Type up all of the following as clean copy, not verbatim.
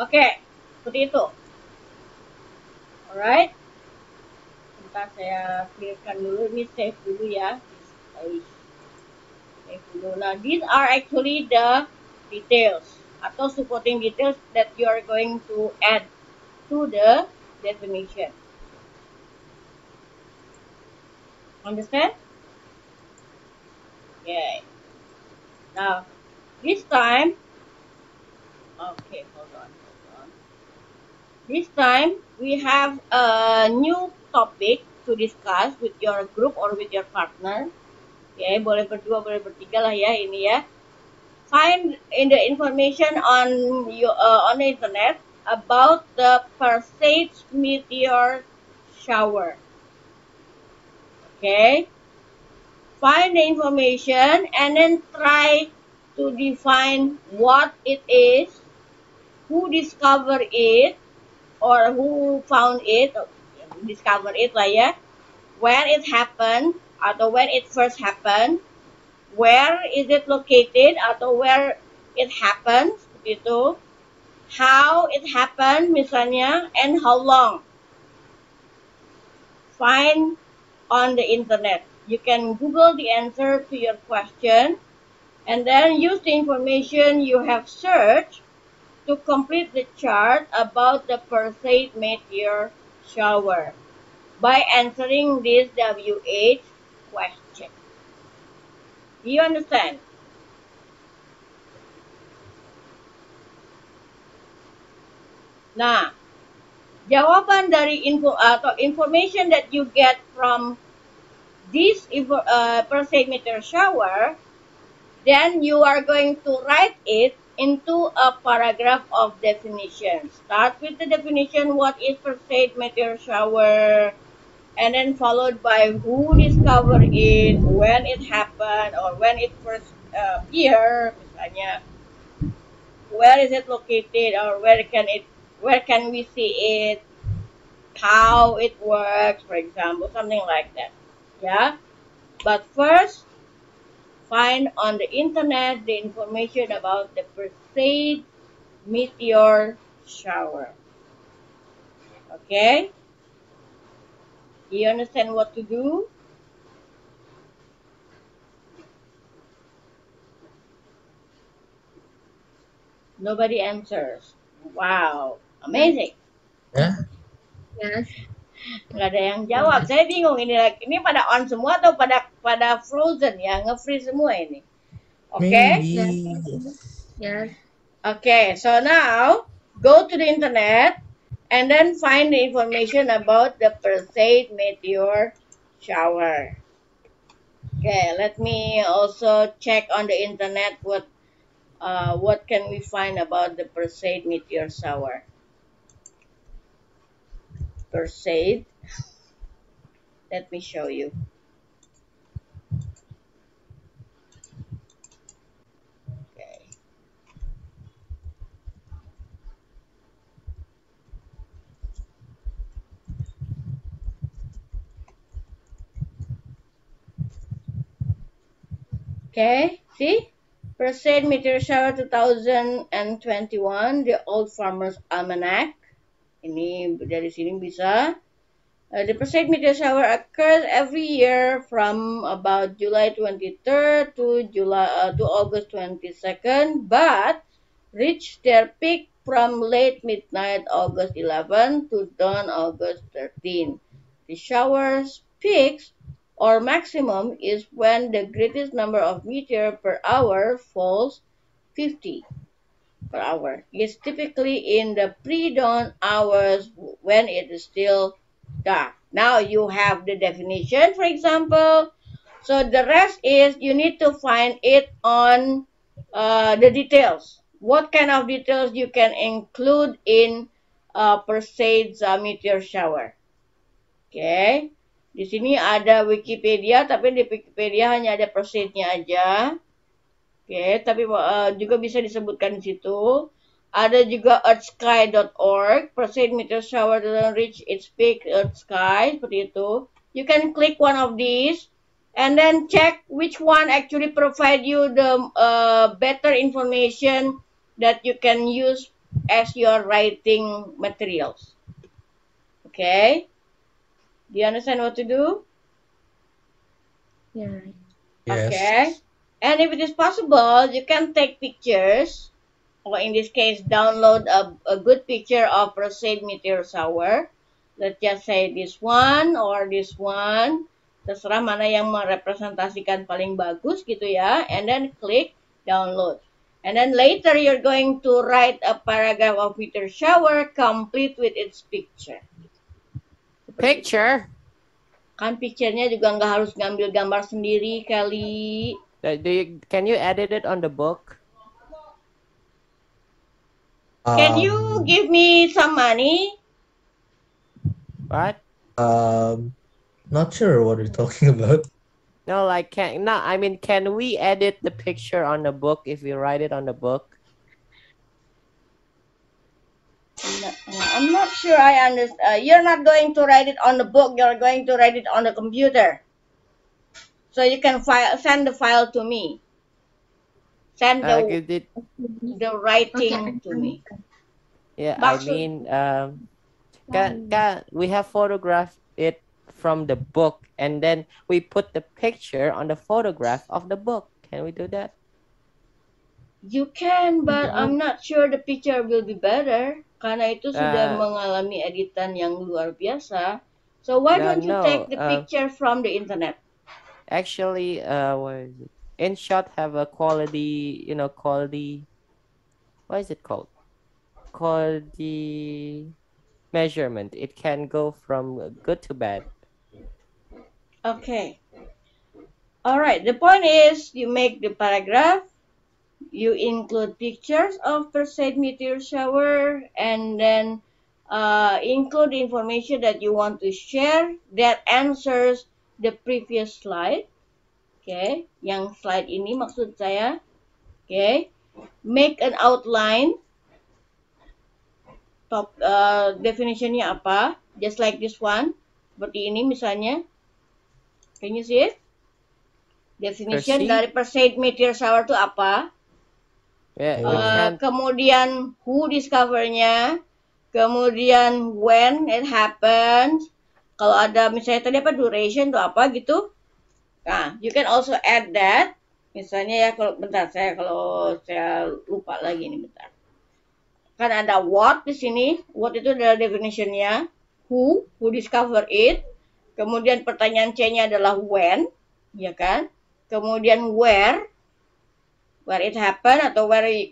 Oke, seperti itu. Alright. Bentar saya clearkan dulu. Ini save dulu ya. Save dulu. Now, these are actually the details atau supporting details that you are going to add to the definition. Understand? Okay. Now, this time, okay, hold on. This time, we have a new topic to discuss with your group or with your partner. Okay, boleh berdua, boleh bertiga lah ya ini ya. Find in the information on the internet about the Perseids meteor shower. Okay, find the information and then try to define what it is, who discovered it, or who found it, discovered it lah ya, when it happened atau when it first happened, where is it located atau where it happened, gitu, how it happened misalnya, and how long. Find on the internet. You can Google the answer to your question and then use the information you have searched to complete the chart about the Perseid meteor shower by answering this WH question. Do you understand? Nah, jawaban dari info atau information that you get from this Perseid meteor shower, then you are going to write it into a paragraph of definition. Start with the definition, what is Perseid meteor shower, and then followed by who discovered it, when it happened, or when it first appeared, misalnya, where is it located, or where can we see it, how it works, for example, something like that. Yeah, but first, find on the internet the information about the Perseid meteor shower. Okay? Do you understand what to do? Nobody answers. Wow, amazing. Ya. Yes. Nggak ada yang jawab. Saya bingung ini pada on semua atau pada frozen ya, nge-freeze semua ini. Okay? Maybe. Yes. Okay, so now go to the internet and then find the information about the Perseid meteor shower. Okay, let me also check on the internet what can we find about the Perseid meteor shower. Perseid. Let me show you. Okay. Okay, see? Perseid Meteor Shower 2021, the Old Farmer's Almanac. Ini dari sini bisa. The Perseid meteor shower occurs every year from about July 23rd to August 22nd, but reach their peak from late midnight August 11 to dawn August 13. The shower's peaks or maximum is when the greatest number of meteor per hour falls, 50 per hour. It's typically in the pre-dawn hours when it is still dark. Now you have the definition, for example. So the rest is you need to find it on the details. What kind of details you can include in Perseid's meteor shower. Okay. Di sini ada Wikipedia, tapi di Wikipedia hanya ada Perseidnya aja. Oke, tapi juga bisa disebutkan di situ. Ada juga earthsky.org, Perseid meteor shower doesn't reach its peak earth sky, seperti itu. You can click one of these and then check which one actually provide you the better information that you can use as your writing materials. Okay? Do you understand what to do? Yeah. Yes. Okay. And if it is possible, you can take pictures, or in this case, download a good picture of Perseid meteor shower. Let's just say this one or this one. Terserah mana yang merepresentasikan paling bagus gitu ya. And then click download. And then later you're going to write a paragraph of meteor shower complete with its picture. Seperti itu. Picture. Kan picture-nya juga nggak harus ngambil gambar sendiri kali. Can you edit it on the book? Can you give me some money? What? Not sure what you're talking about. No, like can we edit the picture on the book if we write it on the book? I'm not sure I understand. You're not going to write it on the book. You're going to write it on the computer. So you can send the file to me. Send the writing to me. Yeah, Maksud- I mean, we have photographed it from the book, and then we put the picture on the photograph of the book. Can we do that? You can, but I'm not sure the picture will be better. Karena itu sudah mengalami editan yang luar biasa. So why don't you take the picture from the internet? Actually, what is it? InShot have a quality, what is it called? Quality measurement. It can go from good to bad. Okay. All right. The point is, you make the paragraph, you include pictures of Perseid meteor shower, and then include the information that you want to share that answers the previous slide. Okay, yang slide ini maksud saya. Okay, make an outline. Top definitionnya apa? Just like this one. Seperti ini misalnya. Can you see it? Definition dari Perseid meteor shower itu apa? Yeah, kemudian who discovernya, kemudian when it happens. Kalau ada misalnya tadi apa duration itu apa gitu. Nah, you can also add that. Misalnya ya kalau kalau saya lupa lagi nih bentar. Kan ada what di sini. What itu adalah definitionnya. Who discover it. Kemudian pertanyaan C-nya adalah when, ya kan? Kemudian where it happen atau where you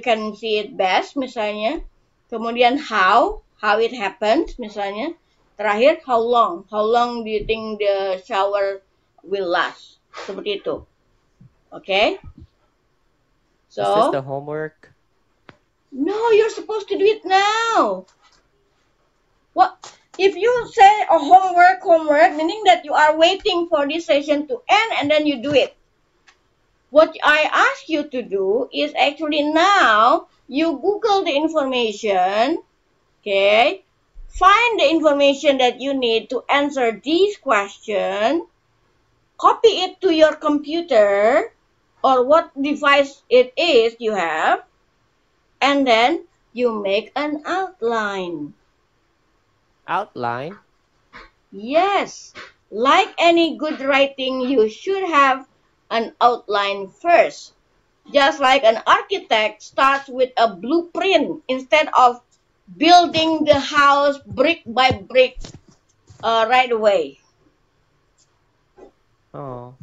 can see it best misalnya. Kemudian how it happens misalnya. Terakhir how long do you think the shower will last? Seperti itu. Okay? So, is this the homework? No, you're supposed to do it now. What? If you say a homework, meaning that you are waiting for this session to end and then you do it. What I ask you to do is actually now you Google the information, okay? Find the information that you need to answer these questions, copy it to your computer or what device it is you have, and then you make an outline. Outline? Yes, like any good writing, you should have an outline first. Just like an architect starts with a blueprint instead of building the house brick by brick right away. Oh.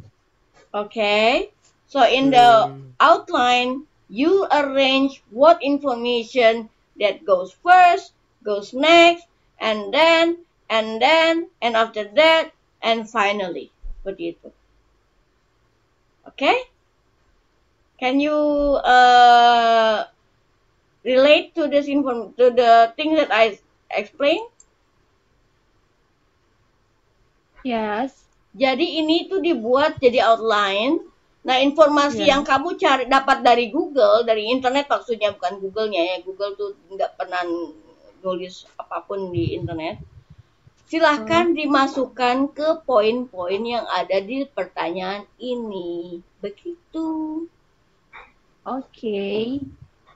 Okay, so in the outline, you arrange what information that goes first, goes next, and then, and after that, and finally. Seperti itu. Okay? Can you relate to this to the thing that I explained? Yes. Jadi ini tuh dibuat jadi outline. Nah, informasi yang kamu dapat dari Google, dari internet maksudnya, bukan Google-nya ya. Google tuh nggak pernah nulis apapun di internet. Silahkan dimasukkan ke poin-poin yang ada di pertanyaan ini. Begitu. Okay.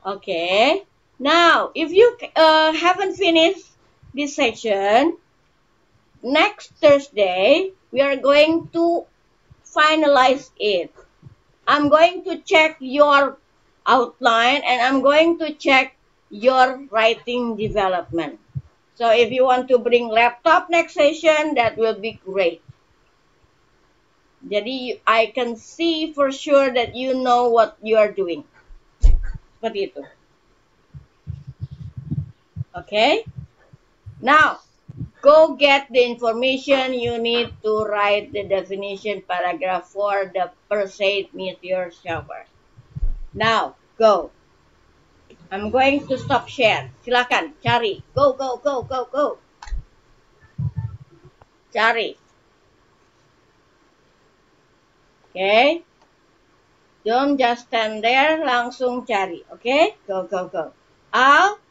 Okay. Now, if you haven't finished this session, next Thursday, we are going to finalize it. I'm going to check your outline and I'm going to check your writing development. So if you want to bring laptop next session, that will be great. Jadi I can see for sure that you know what you are doing. Seperti itu. Okay? Now, go get the information you need to write the definition paragraph for the Perseid meteor shower. Now, go. I'm going to stop share. Silakan, cari. Go, go, go, go, go. Cari. Okay? Don't just stand there, langsung cari. Okay? Go, go, go. I'll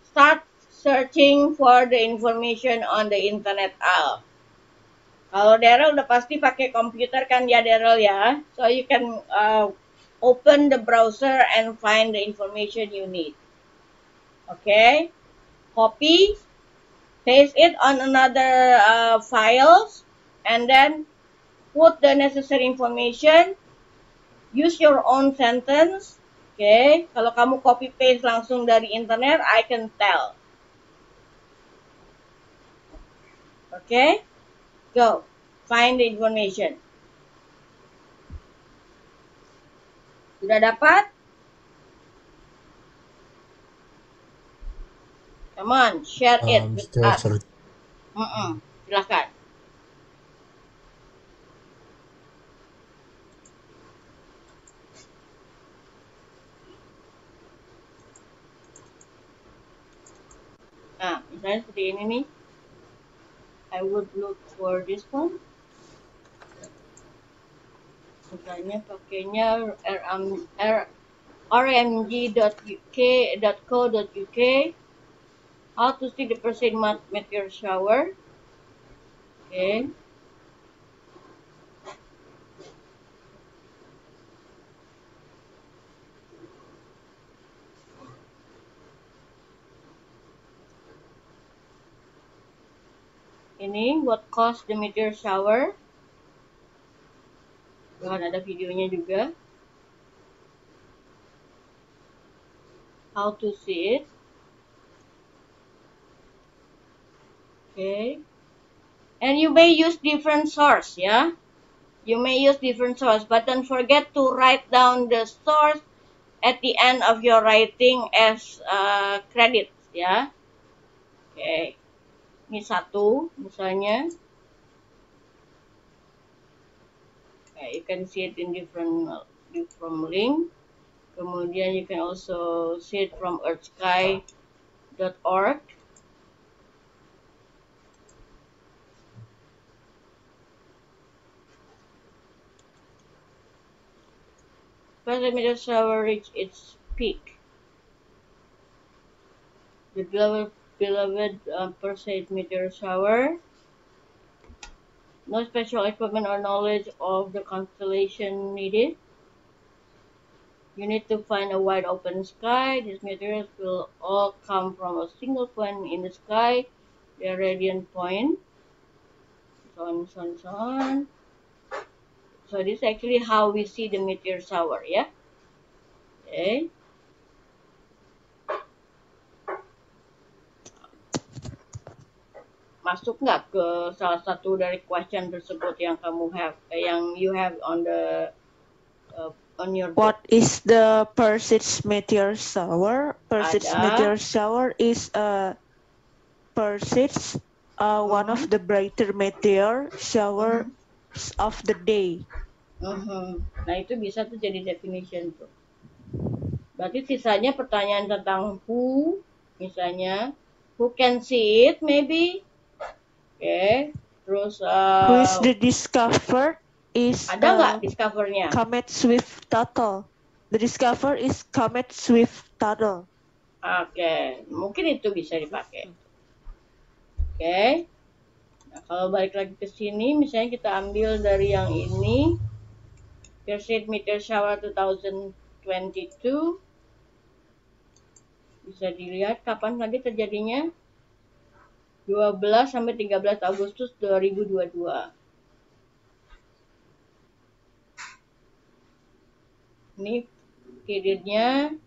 start searching for the information on the internet. Kalau Daryl udah pasti pakai komputer kan ya Daryl ya. So you can open the browser and find the information you need. Okay? Copy, paste it on another files, and then put the necessary information. Use your own sentence. Okay? Kalau kamu copy paste langsung dari internet, I can tell. Okay? Go. Find the information. Sudah dapat? Come on, share it with Still us. search. Silahkan. Nah, misalnya seperti ini nih. I would look for this one. Misalnya pakainya rmg.uk.co.uk. How to see the Perseid meteor shower. Okay. Ini what caused the meteor shower. Bahkan ada videonya juga. How to see it. Okay. And you may use different source, yeah? You may use different source, but don't forget to write down the source at the end of your writing as credits, ya. Okay. Ini satu, misalnya. Okay, you can see it in different link. Kemudian you can also see it from earthsky.org. Perseid meteor shower reached its peak. The beloved Perseid meteor shower. No special equipment or knowledge of the constellation needed. You need to find a wide open sky. These meteors will all come from a single point in the sky, their radiant point. So on, so on, so on. So this is actually how we see the meteor shower, ya. Okay. Masuk nggak ke salah satu dari question tersebut yang you have on the on your book? What is the Perseid meteor shower? Perseid Ada. meteor shower is Perseid, one of the brighter meteor showers of the day. Nah itu bisa tuh jadi definition tuh. Berarti sisanya pertanyaan tentang who, misalnya who can see it maybe. Oke, terus Who is the discover is ada nggak discovernya? Comet Swift Tuttle. The discover is Comet Swift Tuttle. Oke, mungkin itu bisa dipakai. Oke. Nah, kalau balik lagi ke sini, misalnya kita ambil dari yang ini, Perseid Meteor Shower 2022. Bisa dilihat kapan lagi terjadinya? 12 sampai 13 Agustus 2022. Ini periodnya.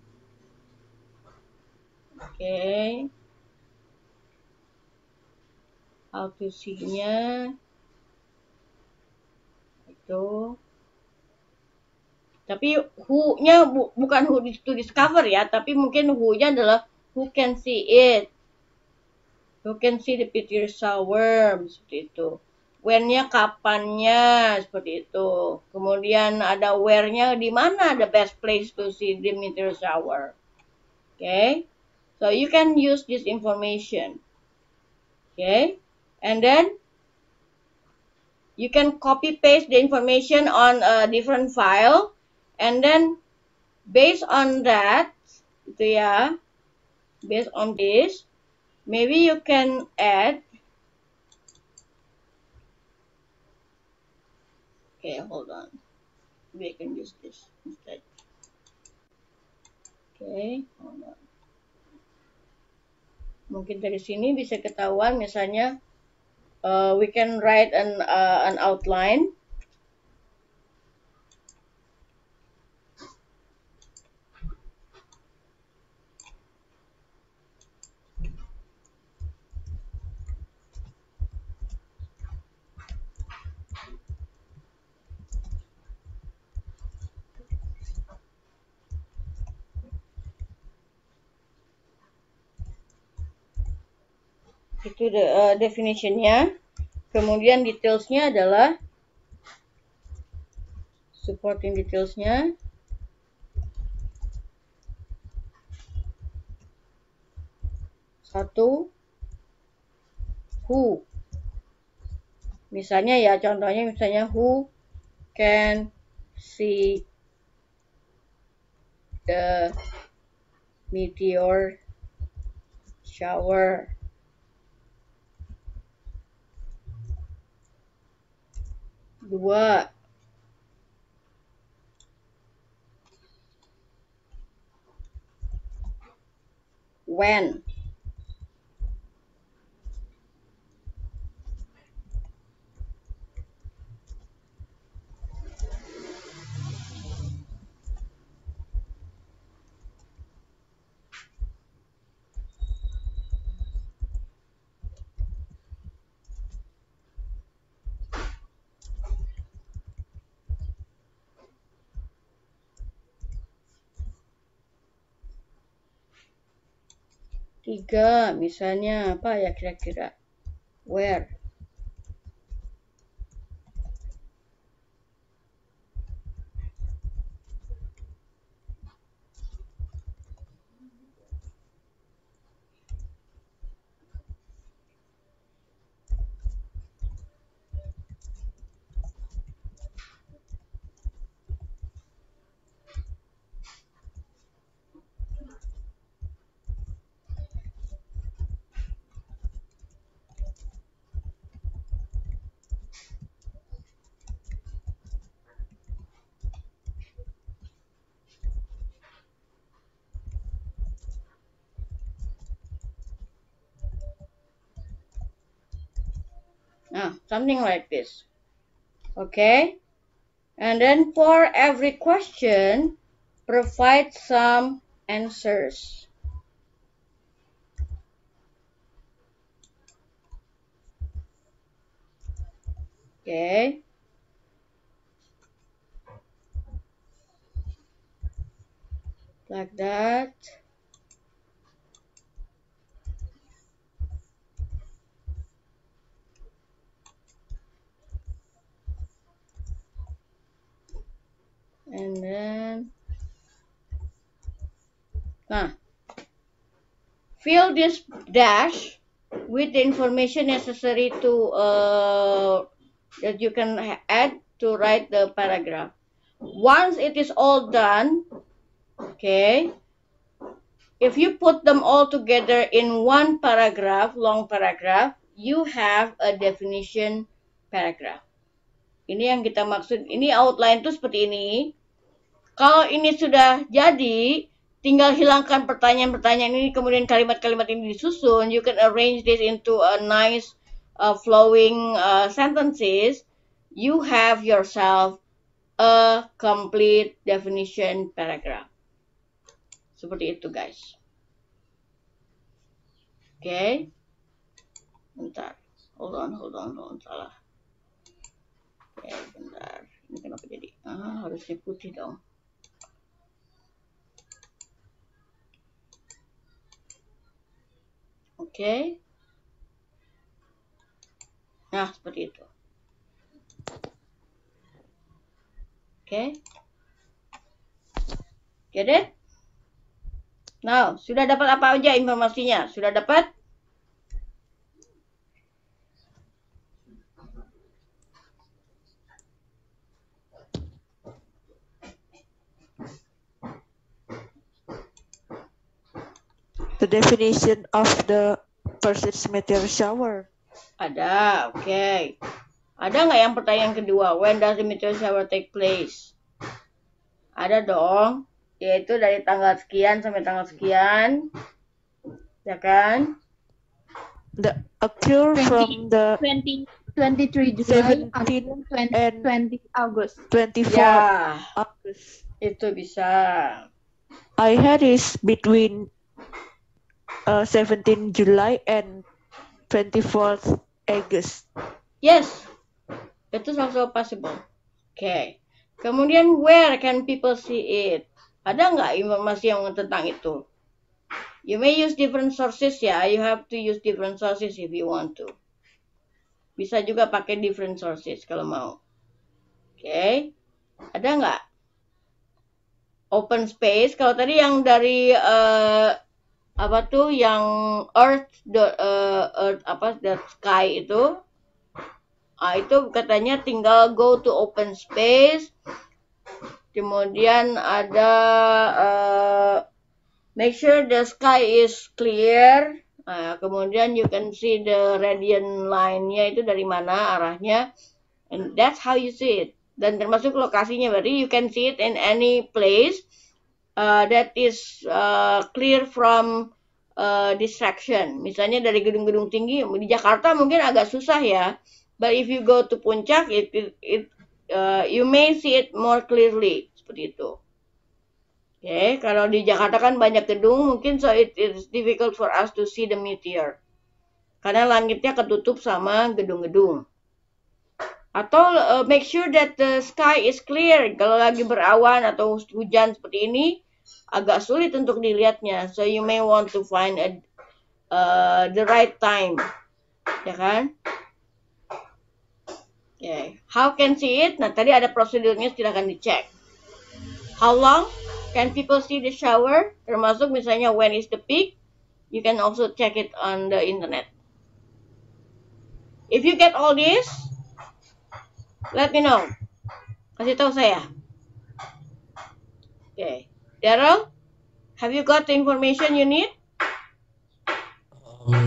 Oke. How to see-nya. Itu. Tapi who-nya bukan who to discover ya, tapi mungkin who-nya adalah who can see it. Who can see the meteor shower, seperti itu. When-nya kapannya, seperti itu. Kemudian ada where-nya, di mana the best place to see the meteor shower. Okay, so you can use this information. Okay, and then you can copy paste the information on a different file, and then based on that, itu ya, based on this, maybe you can add. Okay, hold on. Maybe I can use this instead. Okay, hold on. Mungkin dari sini bisa ketahuan, misalnya we can write an outline. Itu definition-nya. Kemudian details-nya adalah supporting details-nya. Satu, who. Misalnya ya, contohnya misalnya who can see the meteor shower. Dua, when. Tiga, misalnya apa ya kira-kira? Where. Something like this. Okay, and then for every question, provide some answers. Okay. Like that. And then, fill this dash with the information necessary to that you can add to write the paragraph. Once it is all done, okay, if you put them all together in one paragraph, long paragraph, you have a definition paragraph. Ini yang kita maksud, ini outline itu seperti ini. Kalau ini sudah jadi, tinggal hilangkan pertanyaan-pertanyaan ini, kemudian kalimat-kalimat ini disusun. You can arrange this into a nice flowing sentences. You have yourself a complete definition paragraph. Seperti itu, guys. Oke. Bentar. Hold on. Salah. Oke, bentar. Ini kenapa jadi? Harusnya putih dong. Oke. Nah, seperti itu. Oke. Get it? Now, sudah dapat apa aja informasinya? Sudah dapat? The definition of the first meteor shower. Ada, oke. Ada nggak yang pertanyaan kedua? When does the meteor shower take place? Ada dong. Yaitu dari tanggal sekian sampai tanggal sekian. Ya kan? The occur from the 23 July 17 until and 20 August. 24 Ya, August. itu bisa. I had is between 17 July and 24th August. Yes, it is also possible. Oke. Kemudian where can people see it? Ada nggak informasi yang tentang itu? You may use different sources ya. You have to use different sources if you want to. Bisa juga pakai different sources kalau mau. Oke. Ada nggak? Open space. Kalau tadi yang dari apa tuh yang earth the sky itu, itu katanya tinggal go to open space. Kemudian ada make sure the sky is clear. Kemudian you can see the radiant line-nya itu dari mana arahnya, and that's how you see it. Dan termasuk lokasinya, berarti you can see it in any place that is clear from distraction. Misalnya dari gedung-gedung tinggi di Jakarta mungkin agak susah ya, but if you go to Puncak, you may see it more clearly, seperti itu. Oke, kalau di Jakarta kan banyak gedung, mungkin so it is difficult for us to see the meteor karena langitnya ketutup sama gedung-gedung. Atau make sure that the sky is clear. Kalau lagi berawan atau hujan seperti ini, agak sulit untuk dilihatnya. So you may want to find the right time, ya kan? Okay. How can see it? Nah, tadi ada prosedurnya, silahkan dicek. How long can people see the shower? Termasuk misalnya when is the peak? You can also check it on the internet. If you get all this, let me know. Kasih tahu saya. Okay. Daryl, have you got the information you need?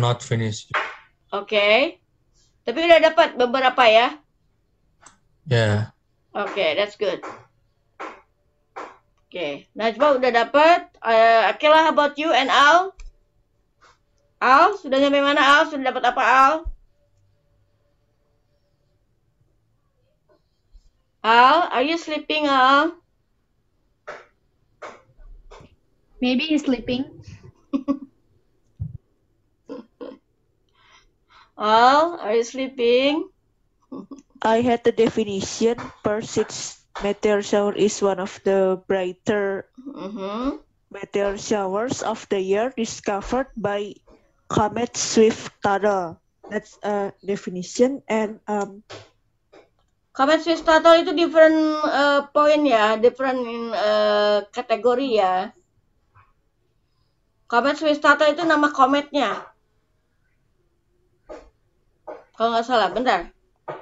Not finished. Okay. Tapi udah dapat beberapa ya? Yeah. Okay, that's good. Okay, Najwa udah dapat. Akila, how about you and Al? Al, sudah sampai mana Al? Sudah dapat apa Al? Al, are you sleeping Al? Maybe he's sleeping. Al, are you sleeping? I had the definition. Perseids meteor shower is one of the brighter meteor showers of the year discovered by Comet Swift-Tuttle. That's a definition. And Comet Swift-Tuttle itu different point ya, different kategori ya. Comet Swift-Tuttle itu nama kometnya. Kalau nggak salah, bentar.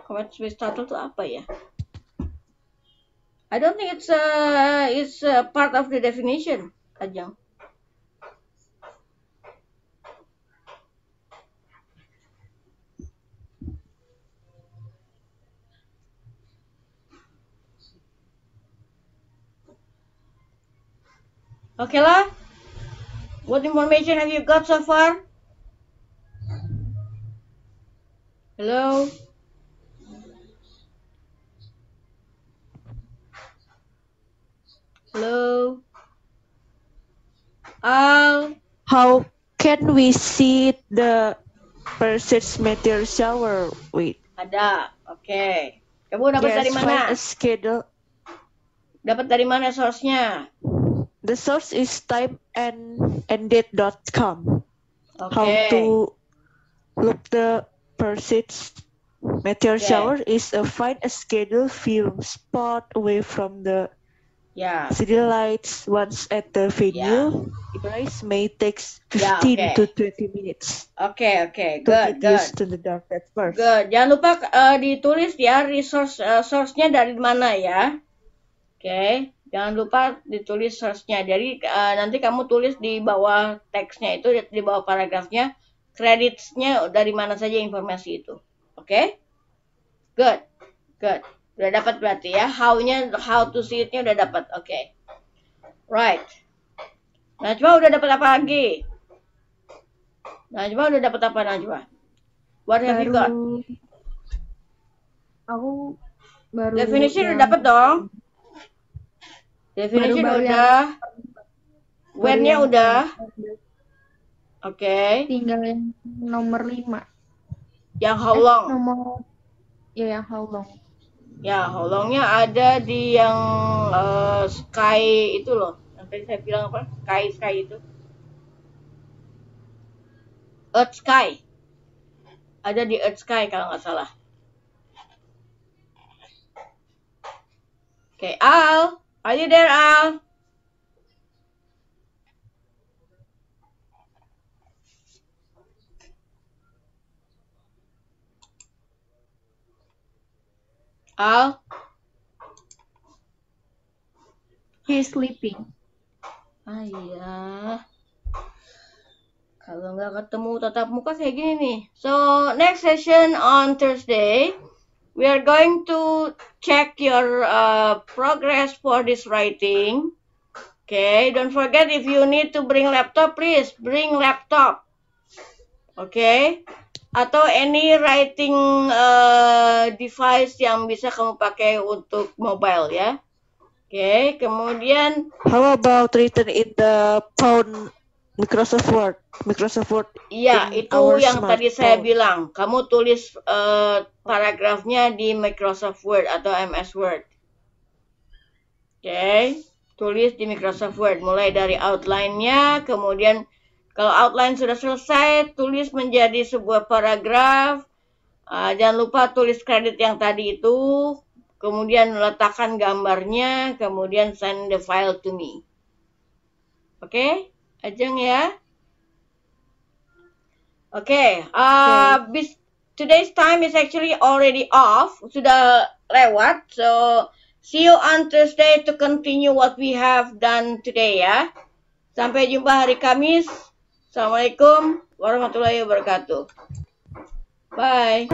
Comet Swift-Tuttle itu apa ya? I don't think it's part of the definition, Ajang. Oke lah, What information have you got so far? Hello? Hello? Al? How can we see the persist meteor shower? Wait. Ada. Oke. Kamu dapat dari Yes, find mana? a schedule. Dapat dari mana source-nya? The source is timeanddate.com. How Oke. to look the persist meteor Okay. shower is find a schedule viewing spot away from the Ya. city lights. Once at the venue, rise may take 15 okay. to 20 minutes Oke. to Good. get used to the dark at first. Good. Jangan lupa ditulis ya resource source-nya dari mana ya. Oke. Jangan lupa ditulis source-nya. Jadi nanti kamu tulis di bawah teksnya itu, di bawah paragrafnya, credits-nya dari mana saja informasi itu. Oke? Good. Udah dapat berarti ya. How to see it-nya udah dapat. Oke. Right. Najwa udah dapat apa lagi? Najwa udah dapat apa, Najwa? What have you got? Aku baru Definition yang- udah dapat dong. Definition Baru-baru udah. baru When-nya yang- udah. Oke. Tinggal yang nomor 5. Yang how long? Yang how long. Ya, how long-nya ada di yang sky itu loh. Yang tadi saya bilang apa? Sky itu. Earth sky. Ada di Earth sky kalau nggak salah. Oke, Al. Are you there, Al? Al? He's sleeping. Ah iya. Kalau nggak ketemu tatap muka kayak gini nih. So, next session on Thursday, we are going to check your progress for this writing. Okay, don't forget if you need to bring laptop, please bring laptop. Okay, atau any writing device yang bisa kamu pakai untuk mobile ya. Okay, kemudian How about written in the phone Microsoft Word? Microsoft Word. iya, in itu our yang tadi saya smartphone. bilang. Kamu tulis paragrafnya di Microsoft Word atau MS Word. Oke, tulis di Microsoft Word. Mulai dari outline-nya, kemudian kalau outline sudah selesai, tulis menjadi sebuah paragraf. Jangan lupa tulis kredit yang tadi itu. Kemudian letakkan gambarnya, kemudian send the file to me. Oke, Ajeng ya. Okay, today's time is actually already off, sudah lewat. So, see you on Thursday to continue what we have done today ya. Sampai jumpa hari Kamis. Assalamualaikum warahmatullahi wabarakatuh. Bye.